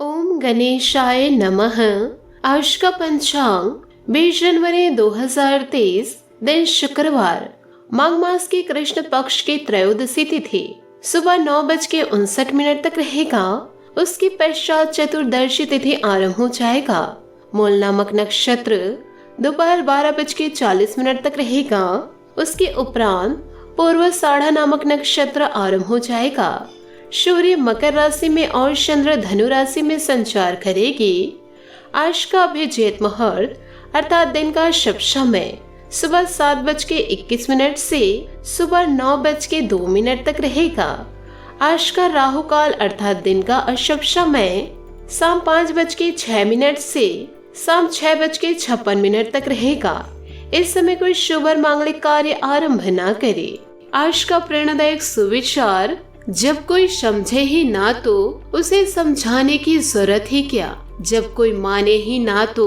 ओम गणेशाय नमः। आज का पंचांग 20 जनवरी 2023, दिन शुक्रवार, माघ मास की कृष्ण पक्ष की त्रयोदशी तिथि सुबह 9:59 तक रहेगा। उसके पश्चात चतुर्दशी तिथि आरंभ हो जाएगा। मूल नामक नक्षत्र दोपहर 12:40 तक रहेगा। उसके उपरांत पूर्वाषाढ़ा नामक नक्षत्र आरंभ हो जाएगा। सूर्य मकर राशि में और चंद्र धनु राशि में संचार करेगी। आज का अभिजीत मुहूर्त अर्थात दिन का शुभ समय सुबह 7:21 से सुबह 9:02 तक रहेगा। आज का राहु काल अर्थात दिन का अशुभ समय शाम 5:06 से शाम 6:56 तक रहेगा। इस समय कोई शुभ और मांगलिक कार्य आरंभ न करे। आज का प्रेरणादायक सुविचार, जब कोई समझे ही ना तो उसे समझाने की जरूरत ही क्या, जब कोई माने ही ना तो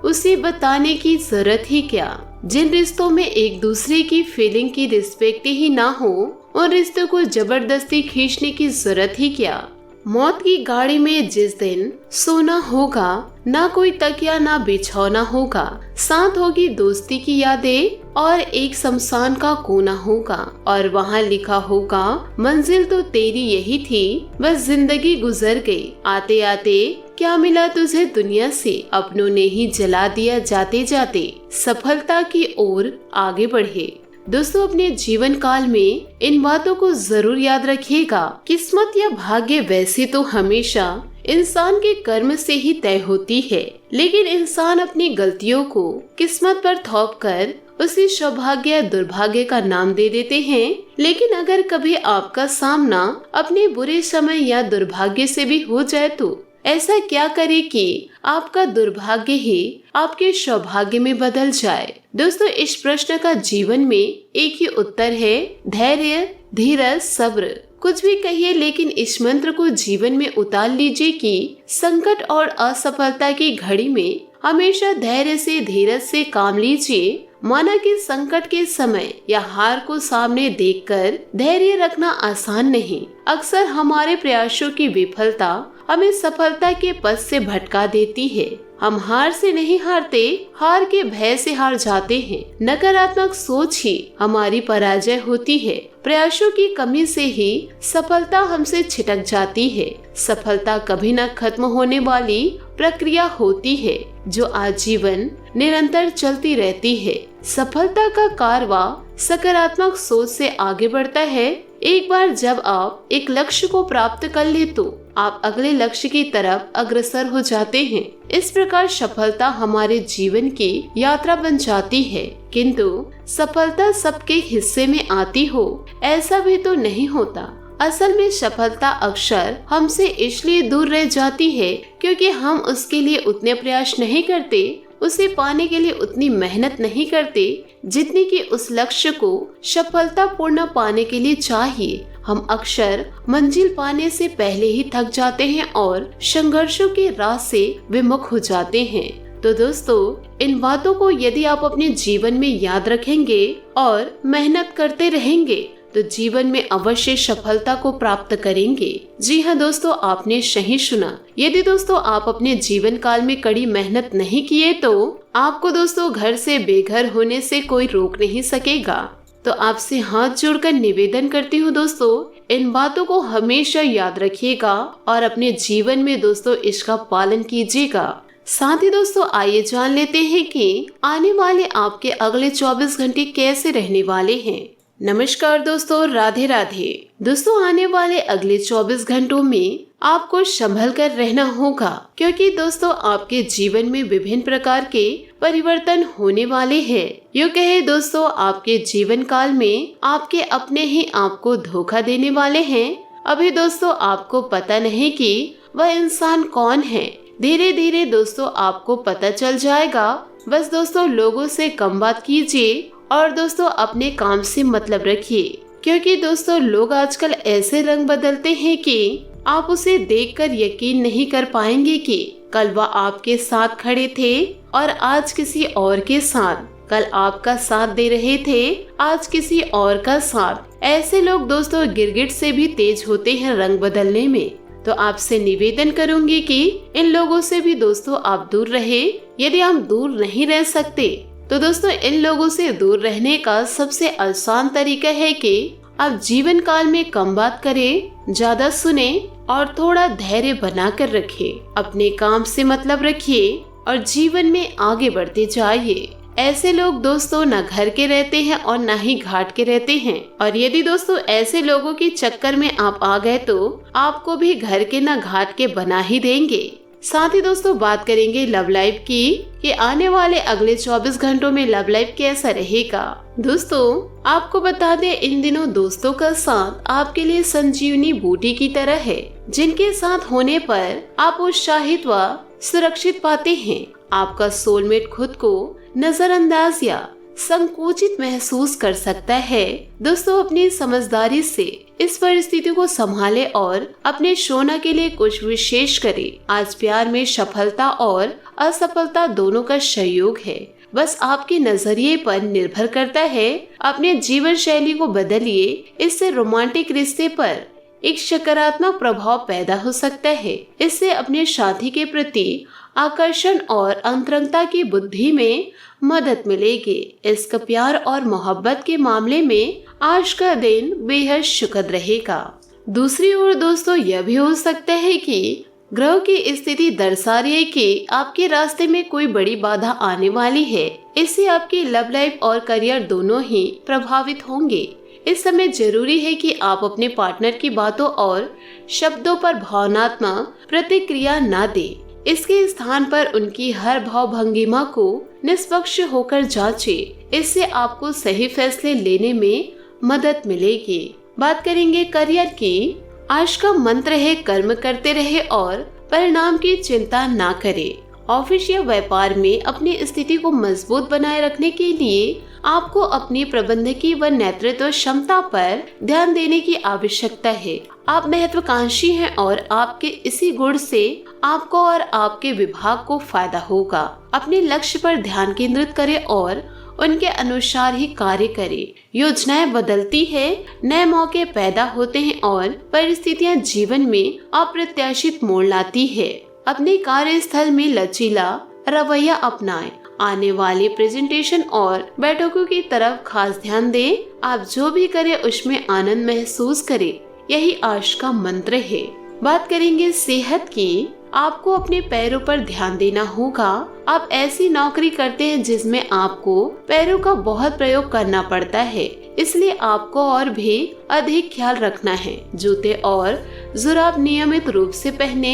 उसे बताने की जरूरत ही क्या। जिन रिश्तों में एक दूसरे की फीलिंग की रिस्पेक्ट ही ना हो, उन रिश्तों को जबरदस्ती खींचने की जरूरत ही क्या। मौत की गाड़ी में जिस दिन सोना होगा, ना कोई तकिया ना बिछौना होगा, साथ होगी दोस्ती की यादें और एक शमशान का कोना होगा और वहाँ लिखा होगा मंजिल तो तेरी यही थी, बस जिंदगी गुजर गई। आते आते क्या मिला तुझे दुनिया से, अपनों ने ही जला दिया जाते जाते। सफलता की ओर आगे बढ़े। दोस्तों, अपने जीवन काल में इन बातों को जरूर याद रखिएगा। किस्मत या भाग्य वैसे तो हमेशा इंसान के कर्म से ही तय होती है, लेकिन इंसान अपनी गलतियों को किस्मत पर थोप कर उसे सौभाग्य या दुर्भाग्य का नाम दे देते हैं। लेकिन अगर कभी आपका सामना अपने बुरे समय या दुर्भाग्य से भी हो जाए तो ऐसा क्या करे कि आपका दुर्भाग्य ही आपके सौभाग्य में बदल जाए। दोस्तों, इस प्रश्न का जीवन में एक ही उत्तर है, धैर्य, धीरज, सब्र। कुछ भी कहिए, लेकिन इस मंत्र को जीवन में उतार लीजिए कि संकट और असफलता की घड़ी में हमेशा धैर्य से, धीरज से काम लीजिए। माना कि संकट के समय या हार को सामने देखकर धैर्य रखना आसान नहीं। अक्सर हमारे प्रयासों की विफलता हमें सफलता के पथ से भटका देती है। हम हार से नहीं हारते, हार के भय से हार जाते हैं। नकारात्मक सोच ही हमारी पराजय होती है। प्रयासों की कमी से ही सफलता हमसे छिटक जाती है। सफलता कभी न खत्म होने वाली प्रक्रिया होती है, जो आजीवन निरंतर चलती रहती है। सफलता का कारवां सकारात्मक सोच से आगे बढ़ता है। एक बार जब आप एक लक्ष्य को प्राप्त कर ले तो आप अगले लक्ष्य की तरफ अग्रसर हो जाते हैं। इस प्रकार सफलता हमारे जीवन की यात्रा बन जाती है। किंतु सफलता सबके हिस्से में आती हो, ऐसा भी तो नहीं होता। असल में सफलता अक्सर हमसे इसलिए दूर रह जाती है क्योंकि हम उसके लिए उतने प्रयास नहीं करते, उसे पाने के लिए उतनी मेहनत नहीं करते जितनी कि उस लक्ष्य को सफलतापूर्ण पाने के लिए चाहिए। हम अक्सर मंजिल पाने से पहले ही थक जाते हैं और संघर्षों के राह से विमुख हो जाते हैं। तो दोस्तों, इन बातों को यदि आप अपने जीवन में याद रखेंगे और मेहनत करते रहेंगे तो जीवन में अवश्य सफलता को प्राप्त करेंगे। जी हाँ दोस्तों, आपने सही सुना। यदि दोस्तों आप अपने जीवन काल में कड़ी मेहनत नहीं किए तो आपको दोस्तों घर से बेघर होने से कोई रोक नहीं सकेगा। तो आपसे हाथ जोड़कर निवेदन करती हूँ दोस्तों, इन बातों को हमेशा याद रखिएगा और अपने जीवन में दोस्तों इसका पालन कीजिएगा। साथ ही दोस्तों आइए जान लेते हैं कि आने वाले आपके अगले 24 घंटे कैसे रहने वाले हैं। नमस्कार दोस्तों, राधे राधे। दोस्तों, आने वाले अगले 24 घंटों में आपको संभल कर रहना होगा, क्योंकि दोस्तों आपके जीवन में विभिन्न प्रकार के परिवर्तन होने वाले हैं। यूँ कहे दोस्तों, आपके जीवन काल में आपके अपने ही आपको धोखा देने वाले हैं। अभी दोस्तों आपको पता नहीं कि वह इंसान कौन है। धीरे धीरे दोस्तों आपको पता चल जाएगा। बस दोस्तों लोगों से कम बात कीजिए और दोस्तों अपने काम से मतलब रखिए, क्योंकि दोस्तों लोग आजकल ऐसे रंग बदलते हैं कि आप उसे देखकर यकीन नहीं कर पाएंगे कि कल वह आपके साथ खड़े थे और आज किसी और के साथ। कल आपका साथ दे रहे थे, आज किसी और का साथ। ऐसे लोग दोस्तों गिरगिट से भी तेज होते हैं रंग बदलने में। तो आपसे निवेदन करूंगी कि इन लोगों से भी दोस्तों आप दूर रहे। यदि आप दूर नहीं रह सकते तो दोस्तों इन लोगों से दूर रहने का सबसे आसान तरीका है कि आप जीवन काल में कम बात करें, ज्यादा सुने और थोड़ा धैर्य बना कर रखें। अपने काम से मतलब रखिए और जीवन में आगे बढ़ते जाइए। ऐसे लोग दोस्तों न घर के रहते हैं और न ही घाट के रहते हैं, और यदि दोस्तों ऐसे लोगों के चक्कर में आप आ गए तो आपको भी घर के न घाट के बना ही देंगे। साथ ही दोस्तों बात करेंगे लव लाइफ की कि आने वाले अगले 24 घंटों में लव लाइफ कैसा रहेगा। दोस्तों आपको बता दें, इन दिनों दोस्तों का साथ आपके लिए संजीवनी बूटी की तरह है, जिनके साथ होने पर आप उत्साहित व सुरक्षित पाते हैं। आपका सोलमेट खुद को नजरअंदाज या संकुचित महसूस कर सकता है। दोस्तों अपनी समझदारी से इस परिस्थिति को संभाले और अपने शोना के लिए कुछ विशेष करे। आज प्यार में सफलता और असफलता दोनों का सहयोग है, बस आपके नजरिए पर निर्भर करता है। अपने जीवन शैली को बदलिए, इससे रोमांटिक रिश्ते पर एक सकारात्मक प्रभाव पैदा हो सकता है। इससे अपने साथी के प्रति आकर्षण और अंतरंगता की बुद्धि में मदद मिलेगी। इसका प्यार और मोहब्बत के मामले में आज का दिन बेहद सुखद रहेगा। दूसरी ओर दोस्तों यह भी हो सकता है कि ग्रह की स्थिति दर्शा रही है कि आपके रास्ते में कोई बड़ी बाधा आने वाली है। इससे आपकी लव लाइफ और करियर दोनों ही प्रभावित होंगे। इस समय जरूरी है कि आप अपने पार्टनर की बातों और शब्दों पर भावनात्मक प्रतिक्रिया न दें। इसके स्थान पर उनकी हर भाव भंगिमा को निष्पक्ष होकर जांचें। इससे आपको सही फैसले लेने में मदद मिलेगी। बात करेंगे करियर की। आज का मंत्र है कर्म करते रहे और परिणाम की चिंता ना करें। ऑफिस या व्यापार में अपनी स्थिति को मजबूत बनाए रखने के लिए आपको अपनी प्रबंधकीय व नेतृत्व क्षमता पर ध्यान देने की आवश्यकता है। आप महत्वाकांक्षी हैं और आपके इसी गुण से आपको और आपके विभाग को फायदा होगा। अपने लक्ष्य पर ध्यान केंद्रित करें और उनके अनुसार ही कार्य करें। योजनाएं बदलती है, नए मौके पैदा होते हैं और परिस्थितियां जीवन में अप्रत्याशित मोड़ लाती है। अपने कार्यस्थल में लचीला रवैया अपनाएं। आने वाले प्रेजेंटेशन और बैठकों की तरफ खास ध्यान दें। आप जो भी करें उसमें आनंद महसूस करें, यही आज का मंत्र है। बात करेंगे सेहत की। आपको अपने पैरों पर ध्यान देना होगा। आप ऐसी नौकरी करते हैं जिसमें आपको पैरों का बहुत प्रयोग करना पड़ता है, इसलिए आपको और भी अधिक ख्याल रखना है। जूते और जुराब नियमित रूप से पहने।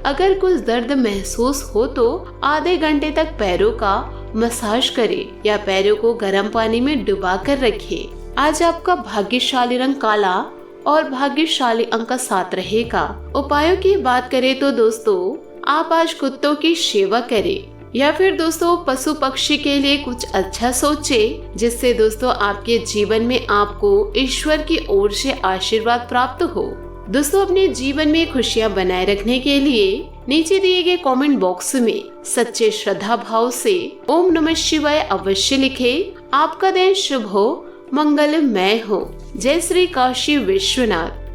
अगर कुछ दर्द महसूस हो तो आधे घंटे तक पैरों का मसाज करें या पैरों को गर्म पानी में डुबा कर रखें। आज आपका भाग्यशाली रंग काला और भाग्यशाली अंक 7 रहेगा। उपायों की बात करें तो दोस्तों आप आज कुत्तों की सेवा करें या फिर दोस्तों पशु पक्षी के लिए कुछ अच्छा सोचें, जिससे दोस्तों आपके जीवन में आपको ईश्वर की ओर से आशीर्वाद प्राप्त हो। दोस्तों अपने जीवन में खुशियां बनाए रखने के लिए नीचे दिए गए कमेंट बॉक्स में सच्चे श्रद्धा भाव से ओम नमः शिवाय अवश्य लिखें। आपका दिन शुभ हो, मंगलमय हो। जय श्री काशी विश्वनाथ।